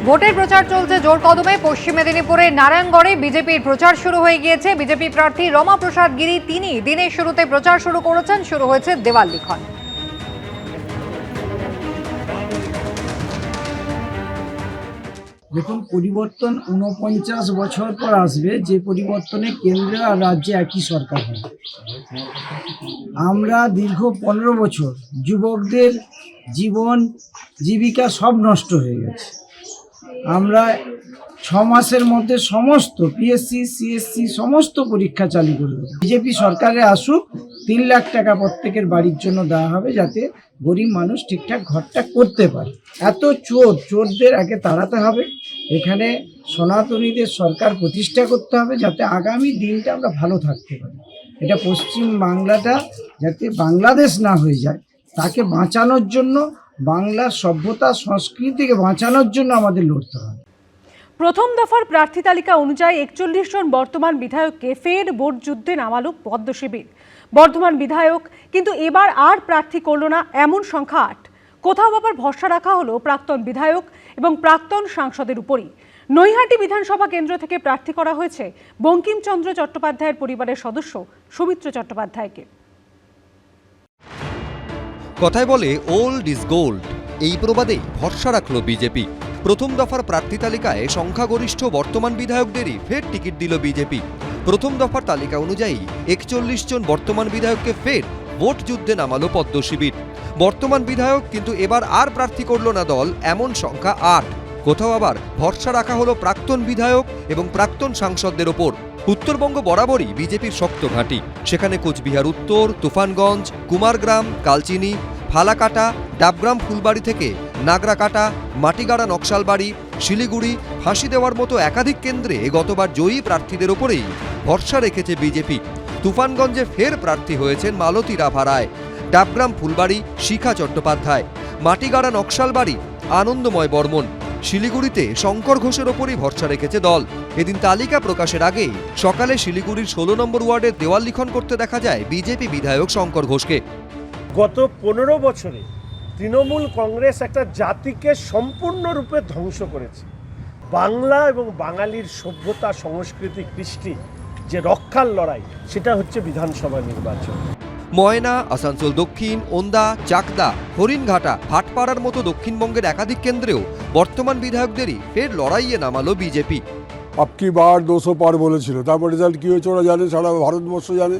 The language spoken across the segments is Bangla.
ভোটের প্রচার চলছে জোর কদমে। পশ্চিম মেদিনীপুরের নারায়ণগড়ে বিজেপির প্রচার শুরু হয়ে গিয়েছে। বিজেপি প্রার্থী রমা প্রসাদ গিরি তিনি দিনের শুরুতে প্রচার শুরু করেছেন। শুরু হয়েছে দেওয়াল লিখন। দেখুন, পরিবর্তন ৪৯ বছর পর আসবে, যে পরিবর্তনে কেন্দ্র আর রাজ্যে একই সরকার হবে। আমরা দীর্ঘ ১৫ বছর যুবকদের জীবন জীবিকা সব নষ্ট হয়ে গেছে। আমরা ৬ মাসের মধ্যে সমস্ত পিএসসি সিএসসি সমস্ত পরীক্ষা চালু করে দেবো। বিজেপি সরকারে আসুক, ৩ লাখ টাকা প্রত্যেকের বাড়ির জন্য দেওয়া হবে, যাতে গরিব মানুষ ঠিকঠাক ঘরটা করতে পারে। এত চোরদের আগে তাড়াতে হবে। এখানে সনাতনীদের সরকার প্রতিষ্ঠা করতে হবে, যাতে আগামী দিনটা আমরা ভালো থাকতে পারি। এটা পশ্চিম বাংলাটা যাতে বাংলাদেশ না হয়ে যায়, তাকে বাঁচানোর জন্য, বাংলার সভ্যতা সংস্কৃতিকে বাঁচানোর জন্য আমাদের লড়তে হবে। প্রথম দফার প্রার্থী তালিকা অনুযায়ী ৪১ জন বর্তমান বিধায়ককে ফের ভোট যুদ্ধে নামালো পদ্ম শিবির। বর্ধমান বিধায়ক কিন্তু এবার আর প্রার্থী করল না, এমন সংখ্যা ৮। কোথাও আবার ভরসা রাখা হলো প্রাক্তন বিধায়ক এবং প্রাক্তন সাংসদের উপরই। নৈহাটি বিধানসভা কেন্দ্র থেকে প্রার্থী করা হয়েছে বঙ্কিমচন্দ্র চট্টোপাধ্যায়ের পরিবারের সদস্য সৌমিত্র চট্টোপাধ্যায়কে। কথায় বলে ওল্ড ইজ গোল্ড, এই প্রবাদেই ভরসা রাখল বিজেপি। প্রথম দফার প্রার্থী তালিকায় সংখ্যাগরিষ্ঠ বর্তমান বিধায়কদেরই ফের টিকিট দিল বিজেপি। প্রথম দফার তালিকা অনুযায়ী ৪১ জন বর্তমান বিধায়ককে ফের ভোট যুদ্ধে নামালো পদ্ম শিবির। বর্তমান বিধায়ক কিন্তু এবার আর প্রার্থী করল না দল, এমন সংখ্যা ৮। কোথাও আবার ভরসা রাখা হলো প্রাক্তন বিধায়ক এবং প্রাক্তন সাংসদদের ওপর। উত্তরবঙ্গ বরাবরই বিজেপির শক্ত ঘাঁটি। সেখানে কোচবিহার উত্তর, তুফানগঞ্জ, কুমারগ্রাম, কালচিনি, ফালাকাটা, ডাবগ্রাম ফুলবাড়ি থেকে নাগরাকাটা, মাটিগাড়া নকশালবাড়ি, শিলিগুড়ি, ফাঁসি দেওয়ার মতো একাধিক কেন্দ্রে গতবার জয়ী প্রার্থীদের ওপরেই ভরসা রেখেছে বিজেপি। তুফানগঞ্জে ফের প্রার্থী হয়েছেন মালতী রাভা রায়, ডাবগ্রাম ফুলবাড়ি শিখা চট্টোপাধ্যায়, মাটিগাড়া নকশালবাড়ি আনন্দময় বর্মন, শিলিগুড়িতে শঙ্কর ঘোষের ওপরই ভরসা রেখেছে দল। এদিন তালিকা প্রকাশের আগেই সকালে শিলিগুড়ির ১৬ নম্বর ওয়ার্ডে দেওয়াল লিখন করতে দেখা যায় বিজেপি বিধায়ক শঙ্কর ঘোষকে। গত ১৫ বছরে তৃণমূল কংগ্রেস একটা জাতিকে সম্পূর্ণরূপে ধ্বংস করেছে। বাংলা এবং বাঙালির সভ্যতা, সংস্কৃতি, কৃষ্টি যে রক্ষার লড়াই, সেটা হচ্ছে বিধানসভা নির্বাচন। ময়না, আসানসোল দক্ষিণ, ওন্দা, চাকদা, হরিণঘাটা, ভাটপাড়ার মতো দক্ষিণবঙ্গের একাধিক কেন্দ্রেও বর্তমান বিধায়কদেরই ফের লড়াইয়ে নামালো বিজেপি। আপকি বার ২০০ পার বলেছিল, তারপর রেজাল্ট কি হয়েছে ওরা জানে, সারা ভারতবর্ষ জানে।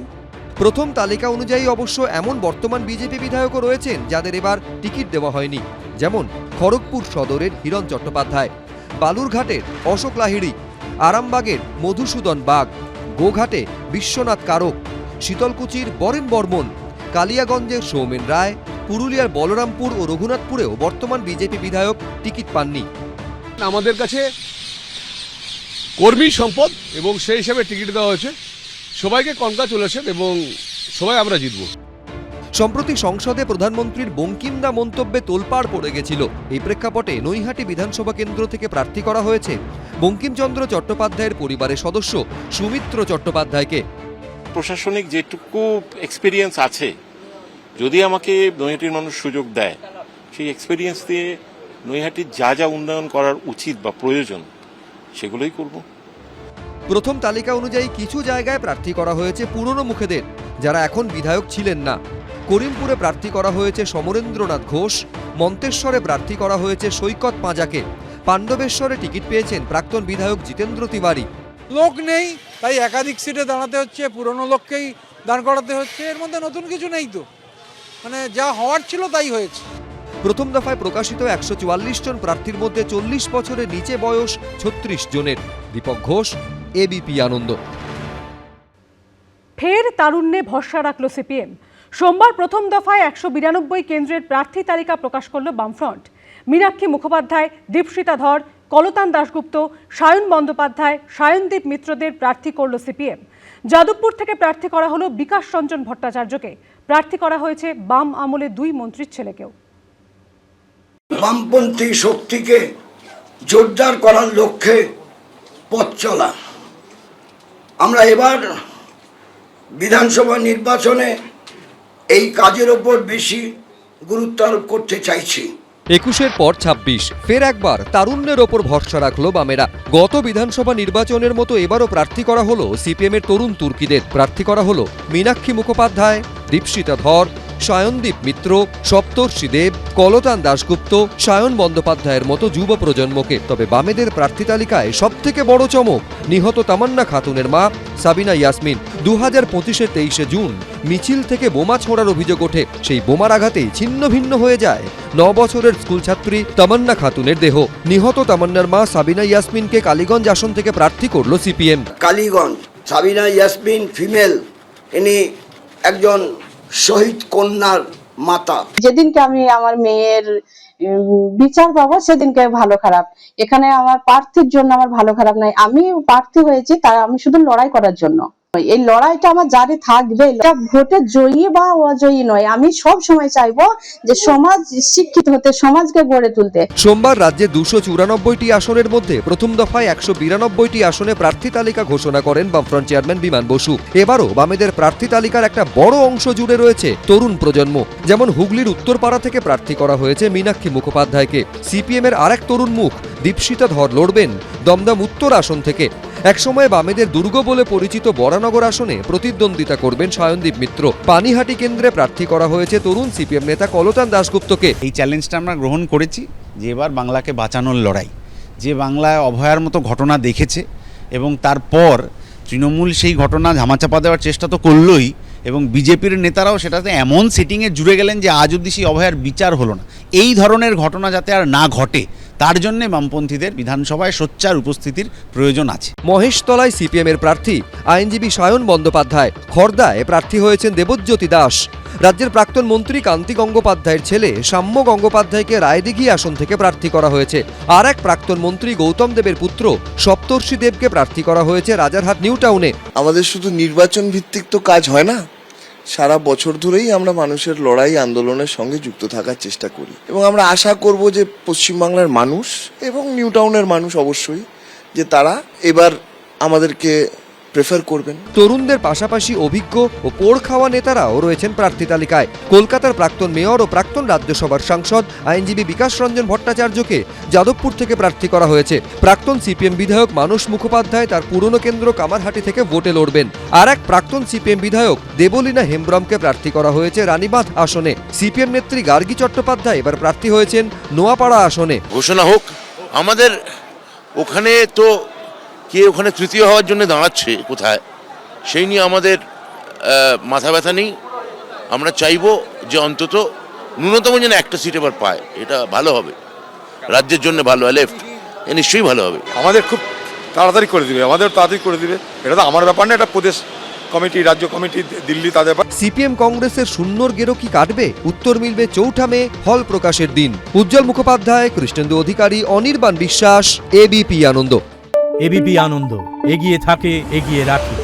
প্রথম তালিকা অনুযায়ী অবশ্য এমন বর্তমান বিজেপি বিধায়কও রয়েছেন যাদের এবার টিকিট দেওয়া হয়নি, যেমন খড়গপুর সদরের হিরণ চট্টোপাধ্যায়, বালুরঘাটের অশোক লাহিড়ী, আরামবাগের মধুসূদন বাগ, গোঘাটে বিশ্বনাথ কারক, শীতলকুচির বরেন বর্মন, কালিয়াগঞ্জের সৌমেন রায়, পুরুলিয়ার বলরামপুর ও রঘুনাথপুরেও বর্তমান বিজেপি বিধায়ক টিকিট পাননি। আমাদের কাছে কর্মী সম্পদ এবং সেই হিসাবে টিকিট দেওয়া হয়েছে। সবাইকে কনগ্রাচুলেশন এবং সবাই আমরা জিতব। সম্প্রতি সংসদে প্রধানমন্ত্রীর বঙ্কিমদা মন্তব্যে তোলপাড় পড়ে গেছিল। এই প্রেক্ষাপটে নৈহাটি বিধানসভা কেন্দ্র থেকে প্রার্থী করা হয়েছে বঙ্কিমচন্দ্র চট্টোপাধ্যায়ের পরিবারের সদস্য সৌমিত্র চট্টোপাধ্যায়কে। প্রশাসনিক যেটুকু এক্সপিরিয়েন্স আছে, যদি আমাকে নৈহাটির মানুষ সুযোগ দেয়, সেই এক্সপিরিয়েন্স দিয়ে নৈহাটির যা যা উন্নয়ন করার উচিত বা প্রয়োজন সেগুলোই করব। প্রথম তালিকা অনুযায়ী কিছু জায়গায় প্রার্থী করা হয়েছে পুরনো মুখেদের, যারা এখন বিধায়ক ছিলেন না। করিমপুরে প্রার্থী করা হয়েছে সমরেন্দ্রনাথ ঘোষ, মন্তেশ্বরে প্রার্থী করা হয়েছে সৈকত পাঁজাকে, পাণ্ডবেশ্বরে টিকিট পেয়েছেন প্রাক্তন বিধায়ক জিতেন্দ্র তিওয়ারি। লোক নেই, তাই একাধিক সিটে দাঁড়াতে হচ্ছে, পুরনো লোককেই দাঁড় করাতে হচ্ছে। এর মধ্যে নতুন কিছু নেই তো, মানে যা হওয়ার ছিল তাই হয়েছে। প্রথম দফায় প্রকাশিত ১৪৪ জন প্রার্থীর মধ্যে ৪০ বছরের নিচে বয়স ৩৬ জনের। দীপক ঘোষ, এবিপি আনন্দ। ফের তারুণ্যে ভরসা রাখল সিপিএম। সোমবার প্রথম দফায় ১৯২ কেন্দ্রের প্রার্থী তালিকা প্রকাশ করল বামফ্রন্ট। মীনাক্ষী মুখোপাধ্যায়, দীপশিতা ধর, কলতান দাশগুপ্ত, সায়ন বন্দ্যোপাধ্যায়, সায়নদীপ মিত্রদের প্রার্থী করল সিপিএম। যাদবপুর থেকে প্রার্থী করা হলো বিকাশ রঞ্জন ভট্টাচার্যকে। প্রার্থী করা হয়েছে বাম আমলে ২ মন্ত্রীর ছেলেকেও। বামপন্থী শক্তিকে জোরদার করার লক্ষ্যে পথ চলা। আমরা এবার বিধানসভা নির্বাচনে এই কাজের ওপর বেশি গুরুত্ব আরোপ করতে চাইছি। 21-এর পর 26, ফের একবার তারুণ্যের ওপর ভরসা রাখল বামেরা। গত বিধানসভা নির্বাচনের মতো এবারও প্রার্থী করা হলো সিপিএমের তরুণ তুর্কিদের। প্রার্থী করা হলো মীনাক্ষী মুখোপাধ্যায়, দীপশিতা ধর, সায়নদীপ মিত্র, সপ্তর্ষি দেব, কলতান দাশগুপ্ত, সায়ন বন্দ্যোপাধ্যায়ের মতো যুব প্রজন্মকে। তবে বামেদের প্রার্থী তালিকায় সবথেকে বড় চমক নিহত তামান্না খাতুনের মা সাবিনা ইয়াসমিন। 2025-এর 23শে জুন মিছিল থেকে বোমা ছোঁড়ার অভিযোগ ওঠে। সেই বোমার আঘাতেই ছিন্ন ভিন্ন হয়ে যায় 9 বছরের স্কুল ছাত্রী তামান্না খাতুনের দেহ। নিহত তামান্নার মা সাবিনা ইয়াসমিনকে কালীগঞ্জ আসন থেকে প্রার্থী করল সিপিএম। কালীগঞ্জ সাবিনা ইয়াসমিন ফিমেল, ইনি একজন শহীদ কন্যার মাতা। যেদিনকে আমি আমার মেয়ের বিচার পাবো সেদিনকে ভালো খারাপ, এখানে আমার প্রার্থীর জন্য আমার ভালো খারাপ নাই। আমি প্রার্থী হয়েছি তার আমি শুধু লড়াই করার জন্য। এই লড়াইটা আমার জারি থাকবে, ভোটে জয়ী বা অজয়ী নয়। আমি সব সময় চাইবো যে সমাজ শিক্ষিত হতে, সমাজকে গড়ে তুলতে। সোমবার রাজ্যে 294টি আসনের মধ্যে প্রথম দফায় 192টি আসনে প্রার্থী তালিকা ঘোষণা করেন বামফ্রন্ট চেয়ারম্যান বিমান বসু। এবারও বামেদের প্রার্থী তালিকার একটা বড় অংশ জুড়ে রয়েছে তরুণ প্রজন্ম। যেমন হুগলির উত্তরপাড়া থেকে প্রার্থী করা হয়েছে মীনাক্ষী মুখোপাধ্যায়কে। সিপিএমের আরেক তরুণ মুখ দীপশিতা ধর লড়বেন দমদম উত্তর আসন থেকে। একসময় বামেদের দুর্গ বলে পরিচিত বরানগর আসনে প্রতিদ্বন্দ্বিতা করবেন সায়নদীপ মিত্র। পানিহাটি কেন্দ্রে প্রার্থী করা হয়েছে তরুণ সিপিএম নেতা কলতান দাশগুপ্তকে। এই চ্যালেঞ্জটা আমরা গ্রহণ করেছি যে এবার বাংলাকে বাঁচানোর লড়াই, যে বাংলায় অভয়ার মতো ঘটনা দেখেছে এবং তারপর তৃণমূল সেই ঘটনা ধামাচাপা দেওয়ার চেষ্টা তো করলোই, এবং বিজেপির নেতারাও সেটাতে এমন সেটিংয়ে জুড়ে গেলেন যে আজ অবধি সেই অভয়ার বিচার হলো না। এই ধরনের ঘটনা যাতে আর না ঘটে তার জন্য বামপন্থীদের বিধানসভায় সোচ্চার উপস্থিতির প্রয়োজন আছে। মহেশতলায় সিপিএমের প্রার্থী আইনজীবী সায়ন বন্দ্যোপাধ্যায়। খড়দায় প্রার্থী হয়েছেন দেবজ্যোতি দাস। রাজ্যের প্রাক্তন মন্ত্রী কান্তি গঙ্গোপাধ্যায়ের ছেলে সাম্য গঙ্গোপাধ্যায়কে রায়দিঘি আসন থেকে প্রার্থী করা হয়েছে। আর এক প্রাক্তন মন্ত্রী গৌতম দেবের পুত্র সপ্তর্ষি দেবকে প্রার্থী করা হয়েছে রাজারহাট নিউ টাউনে। আমাদের শুধু নির্বাচন ভিত্তিক তো কাজ হয় না, সারা বছর ধরেই আমরা মানুষের লড়াই আন্দোলনের সঙ্গে যুক্ত থাকার চেষ্টা করি এবং আমরা আশা করব যে পশ্চিমবাংলার মানুষ এবং নিউ টাউনের মানুষ অবশ্যই যে তারা এবার আমাদেরকে প্রেফার করবেন। তরুণদের পাশাপাশি অভিজ্ঞ ও পোড় খাওয়া নেতারাও রয়েছেন প্রার্থী তালিকায়। কলকাতার প্রাক্তন মেয়র ও প্রাক্তন রাজ্যসভার সাংসদ আইনজীবী বিকাশ রঞ্জন ভট্টাচার্যকে যাদবপুর থেকে প্রার্থী করা হয়েছে। প্রাক্তন সিপিএম বিধায়ক মানস মুখোপাধ্যায় তার পুরনো কেন্দ্র কামারহাটি থেকে ভোটে লড়বেন। আর এক প্রাক্তন সিপিএম বিধায়ক দেবলীনা হেমব্রমকে প্রার্থী করা হয়েছে রানীবাঁধ আসনে। সিপিএম নেত্রী গার্গী চট্টোপাধ্যায় এবার প্রার্থী হয়েছেন নোয়াপাড়া আসনে। ঘোষণা হোক, আমাদের ওখানে তো কে ওখানে তৃতীয় হওয়ার জন্য দাঁড়াচ্ছে কোথায় সেই নিয়ে আমাদের মাথা ব্যথা নেই। আমরা চাইবো যে অন্তত ন্যূনতম যেন একটা সিট এবার পায়, এটা ভালো হবে, রাজ্যের জন্য ভালো হয়, লেফট নিশ্চয়ই ভালো হবে। আমাদের খুব তাড়াতাড়ি করে দিবে, আমাদের তাড়াতাড়ি করে দিবে, এটা তো আমার ব্যাপার না, এটা প্রদেশ কমিটি, রাজ্য কমিটি, দিল্লি তাদের। সিপিএম কংগ্রেসের শূন্যর গেরো কি কাটবে? উত্তর মিলবে 4 মে ফল প্রকাশের দিন। উজ্জ্বল মুখোপাধ্যায়, কৃষ্ণেন্দু অধিকারী, অনির্বাণ বিশ্বাস, এবিপি আনন্দ। এবিপি আনন্দ, এগিয়ে থাকে, এগিয়ে রাখে।